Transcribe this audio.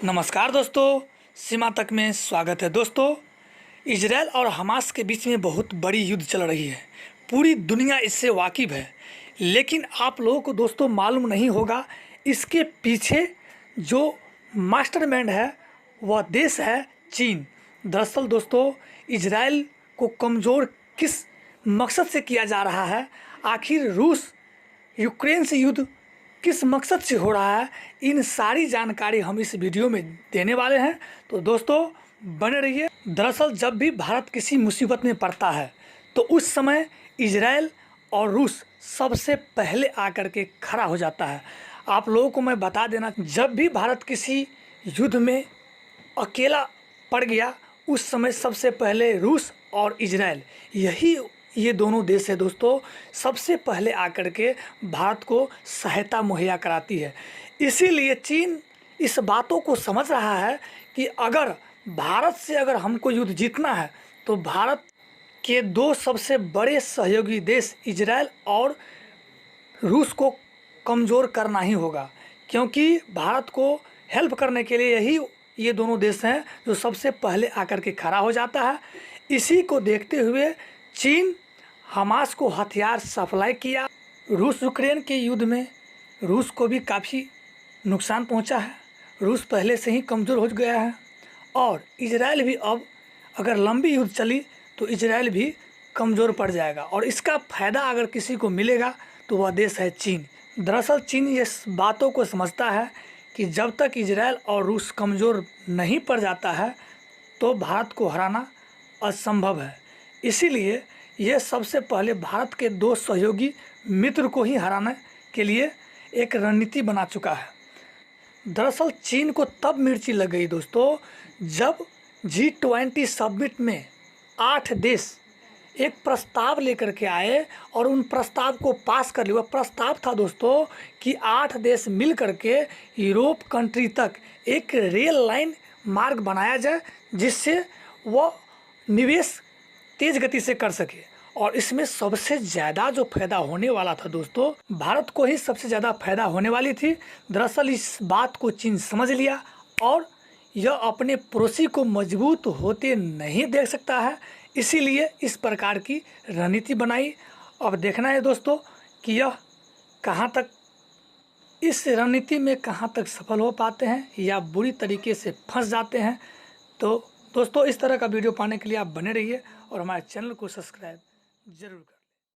नमस्कार दोस्तों, सीमा तक में स्वागत है। दोस्तों, इजराइल और हमास के बीच में बहुत बड़ी युद्ध चल रही है। पूरी दुनिया इससे वाकिफ़ है, लेकिन आप लोगों को दोस्तों मालूम नहीं होगा इसके पीछे जो मास्टरमाइंड है वह देश है चीन। दरअसल दोस्तों, इजराइल को कमज़ोर किस मकसद से किया जा रहा है, आखिर रूस यूक्रेन से युद्ध किस मकसद से हो रहा है, इन सारी जानकारी हम इस वीडियो में देने वाले हैं। तो दोस्तों बने रहिए। दरअसल जब भी भारत किसी मुसीबत में पड़ता है तो उस समय इजराइल और रूस सबसे पहले आकर के खड़ा हो जाता है। आप लोगों को मैं बता देना, जब भी भारत किसी युद्ध में अकेला पड़ गया उस समय सबसे पहले रूस और इजराइल ये दोनों देश है दोस्तों, सबसे पहले आकर के भारत को सहायता मुहैया कराती है। इसीलिए चीन इस बातों को समझ रहा है कि अगर भारत से हमको युद्ध जीतना है तो भारत के दो सबसे बड़े सहयोगी देश इजराइल और रूस को कमज़ोर करना ही होगा, क्योंकि भारत को हेल्प करने के लिए ये दोनों देश हैं जो सबसे पहले आकर के खड़ा हो जाता है। इसी को देखते हुए चीन हमास को हथियार सप्लाई किया। रूस यूक्रेन के युद्ध में रूस को भी काफ़ी नुकसान पहुंचा है। रूस पहले से ही कमज़ोर हो गया है और इजराइल भी अब अगर लंबी युद्ध चली तो इजराइल भी कमज़ोर पड़ जाएगा और इसका फ़ायदा अगर किसी को मिलेगा तो वह देश है चीन। दरअसल चीन ये बातों को समझता है कि जब तक इजराइल और रूस कमज़ोर नहीं पड़ जाता है तो भारत को हराना असंभव है। इसीलिए यह सबसे पहले भारत के दो सहयोगी मित्र को ही हराने के लिए एक रणनीति बना चुका है। दरअसल चीन को तब मिर्ची लग गई दोस्तों जब G20 समिट में 8 देश एक प्रस्ताव लेकर के आए और उन प्रस्ताव को पास कर लिया। प्रस्ताव था दोस्तों कि 8 देश मिल करके यूरोप कंट्री तक एक रेल लाइन मार्ग बनाया जाए जिससे वह निवेश तेज़ गति से कर सके। और इसमें सबसे ज़्यादा जो फायदा होने वाला था दोस्तों, भारत को ही सबसे ज़्यादा फायदा होने वाली थी। दरअसल इस बात को चीन समझ लिया और यह अपने पड़ोसी को मजबूत होते नहीं देख सकता है, इसीलिए इस प्रकार की रणनीति बनाई। अब देखना है दोस्तों कि यह कहाँ तक इस रणनीति में कहाँ तक सफल हो पाते हैं या बुरी तरीके से फंस जाते हैं। तो दोस्तों इस तरह का वीडियो पाने के लिए आप बने रहिए और हमारे चैनल को सब्सक्राइब जरूर करें।